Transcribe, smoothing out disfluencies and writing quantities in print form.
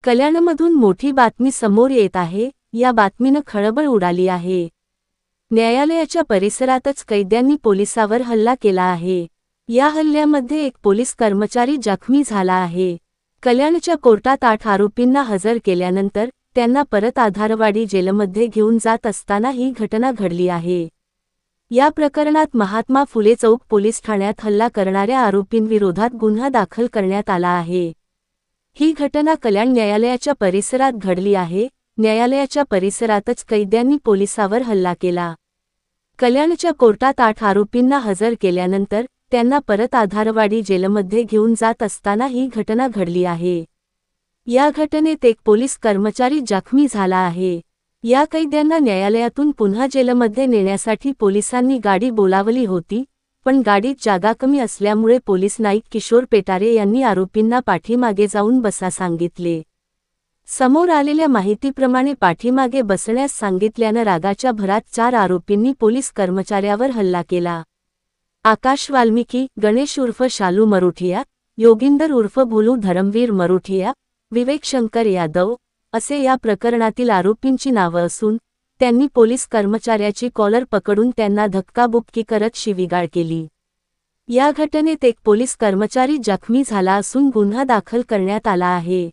कल्याणमधून मोठी बातमी समोर येत आहे। या बातमीनं खळबळ उडाली आहे। न्यायालयाच्या परिसरातच कैद्यांनी पोलिसावर हल्ला केला आहे। या हल्ल्यामध्ये एक पोलीस कर्मचारी जखमी झाला आहे। कल्याणच्या कोर्टात 8 आरोपींना हजर केल्यानंतर त्यांना परत आधारवाडी जेलमध्ये घेऊन जात असताना ही घटना घडली आहे। या प्रकरणात महात्मा फुले चौक पोलीस ठाण्यात हल्ला करणाऱ्या आरोपींविरोधात गुन्हा दाखल करण्यात आला आहे। ही घटना कल्याण न्यायालयाच्या परिसरात घडली आहे। न्यायालयाच्या परिसरातच कैद्यांनी पोलिसावर हल्ला केला। कल्याणच्या कोर्टात 8 आरोपींना हजर केल्यानंतर त्यांना परत आधारवाडी जेलमध्ये घेऊन जात असताना ही घटना घडली आहे। या घटनेत एक पोलीस कर्मचारी जखमी झाला आहे। या कैद्यांना न्यायालयातून पुन्हा जेलमध्ये नेण्यासाठी पोलिसांनी गाडी बोलावली होती, पण गाडीत जागा कमी असल्यामुळे पोलीस नाईक किशोर पेटारे यांनी आरोपींना पाठीमागे जाऊन बसा सांगितले। समोर आलेल्या माहितीप्रमाणे पाठीमागे बसण्यास सांगितल्यानं रागाच्या भरात 4 आरोपींनी पोलीस कर्मचाऱ्यावर हल्ला केला। आकाश वाल्मिकी, गणेश उर्फ शालू मरोठिया, योगिंदर उर्फ भोलू धरमवीर मरोठिया, विवेक शंकर यादव असे या प्रकरणातील आरोपींची नावं असून त्यांनी पोलीस कर्मचाऱ्याची कॉलर पकडून त्यांना धक्काबुक्की करत शिवीगाळ केली। या घटनेत एक पोलीस कर्मचारी जखमी झाला असून गुन्हा दाखल करण्यात आला आहे।